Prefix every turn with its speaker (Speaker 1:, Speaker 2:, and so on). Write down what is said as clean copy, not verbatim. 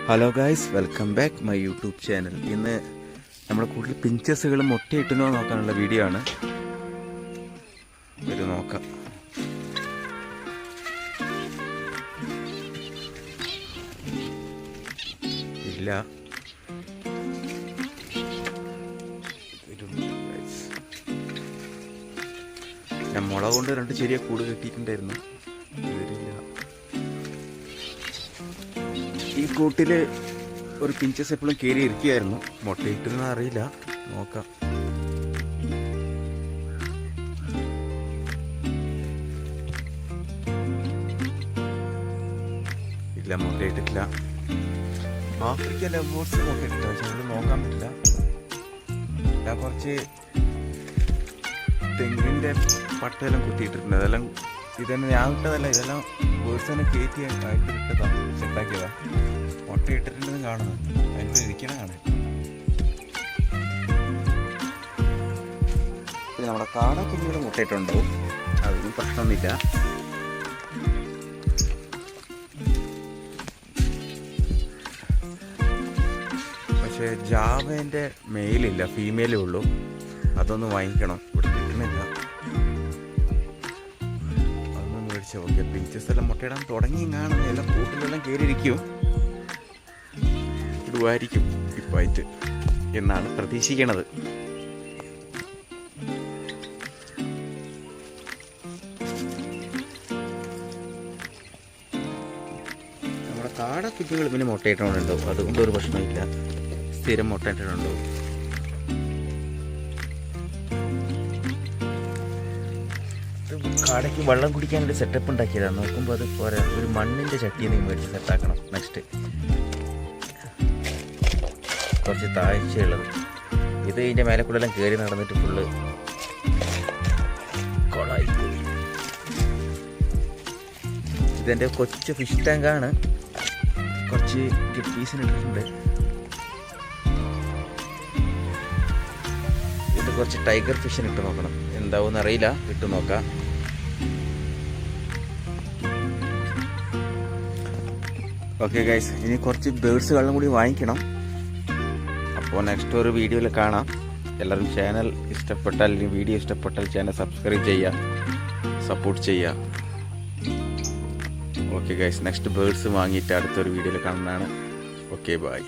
Speaker 1: Hello guys, welcome back my YouTube channel. ഇന്ന് നമ്മുടെ കൂടുതൽ പിഞ്ചസുകൾ മുട്ടയിട്ടുണ്ടോ നോക്കാനുള്ള വീഡിയോ ആണ്. ഇത് നോക്കാം. ഇല്ല, ഞാൻ മുള കൊണ്ട് 2 ചെറിയ കൂട് കെട്ടിയിട്ടുണ്ടായിരുന്നു. ഈ കൂട്ടിൽ ഒരു പിഞ്ചസ് എപ്പോഴും കയറി ഇരിക്കുകയായിരുന്നു. മുട്ടയിട്ടെന്ന് അറിയില്ല, നോക്കാം. ഇല്ല, മുട്ടയിട്ടിട്ടില്ല. ആഫ്രിക്ക ലവ്ബേർഡ്സ് മുട്ടയിട്ടില്ല, പക്ഷെ അത് നോക്കാൻ പറ്റില്ല. ഞാൻ കുറച്ച് തെങ്ങിൻ്റെ പട്ടയെല്ലാം കുത്തിയിട്ടിട്ടുണ്ട്. അതെല്ലാം ഇതന്നെ ഞാൻ ഇട്ടതല്ല, ഇതെല്ലാം ബേർഡ്സ് തന്നെ കയറ്റി ആയിട്ട് ഇട്ടതാണ്, സെറ്റാക്കിയതാ. മുട്ട ഇട്ടിട്ടുണ്ടെന്ന് കാണുന്നു, അതിൻ്റെ ഇരിക്കണ കാണാൻ. പിന്നെ നമ്മുടെ കാട കുഞ്ഞുങ്ങൾ മുട്ടയിട്ടുണ്ടാവും, അതൊന്നും പ്രശ്നമൊന്നുമില്ല. പക്ഷേ ജാവേൻ്റെ മെയിലില്ല, ഫീമെയിലേ ഉള്ളൂ. അതൊന്ന് വാങ്ങിക്കണം, ഇവിടെ കിട്ടണില്ല. അതൊന്ന് മേടിച്ച് ഓക്കെ. പിഞ്ചസ് എല്ലാം മുട്ടയിടാൻ തുടങ്ങി കാണുന്ന എല്ലാം കൂട്ടിലെല്ലാം കയറിയിരിക്കും, ഇടുമായിരിക്കും ഇപ്പായിട്ട് എന്നാണ് പ്രതീക്ഷിക്കണത്. നമ്മുടെ കാട കുഞ്ഞുങ്ങൾ പിന്നെ മുട്ടയിട്ടുണ്ടാവും, അതുകൊണ്ടൊരു പ്രശ്നമില്ല. സ്ഥിരം മുട്ടയിട്ടുണ്ടാവും. കാടയ്ക്ക് വെള്ളം കുടിക്കാനൊരു സെറ്റപ്പ് ഉണ്ടാക്കിയതാണ്. നോക്കുമ്പോൾ അത് പോരാ, ഒരു മണ്ണിൻ്റെ ചട്ടി നീ മേടിച്ച് സെറ്റാക്കണം. നെക്സ്റ്റ് കുറച്ച് താഴ്ചയുള്ളത്. ഇത് ഇതിൻ്റെ മേലെ കൂടെ എല്ലാം കയറി നടന്നിട്ട് ഫുള്ള് കൊളായി. ഇതെൻ്റെ കൊച്ചു ഫിഷ് ടാങ്കാണ്. കുറച്ച് ഗപ്പീസിനിട്ടിട്ടുണ്ട്. ഇത് കുറച്ച് ടൈഗർ ഫിഷിന് ഇട്ട് നോക്കണം, എന്താവും അറിയില്ല. ഇട്ട് നോക്കാം. ഓക്കെ ഗൈസ്, ഇനി കുറച്ച് ബേർഡ്സ് വെള്ളം കൂടി വാങ്ങിക്കണം. അപ്പോൾ നെക്സ്റ്റ് ഒരു വീഡിയോയിൽ കാണാം. എല്ലാവരും ചാനൽ ഇഷ്ടപ്പെട്ടാൽ, അല്ലെങ്കിൽ വീഡിയോ ഇഷ്ടപ്പെട്ടാൽ ചാനൽ സബ്സ്ക്രൈബ് ചെയ്യുക, സപ്പോർട്ട് ചെയ്യുക. ഓക്കെ ഗൈസ്, നെക്സ്റ്റ് ബേർഡ്സ് വാങ്ങിയിട്ട് അടുത്തൊരു വീഡിയോയിൽ കാണുന്നതാണ്. Okay, by.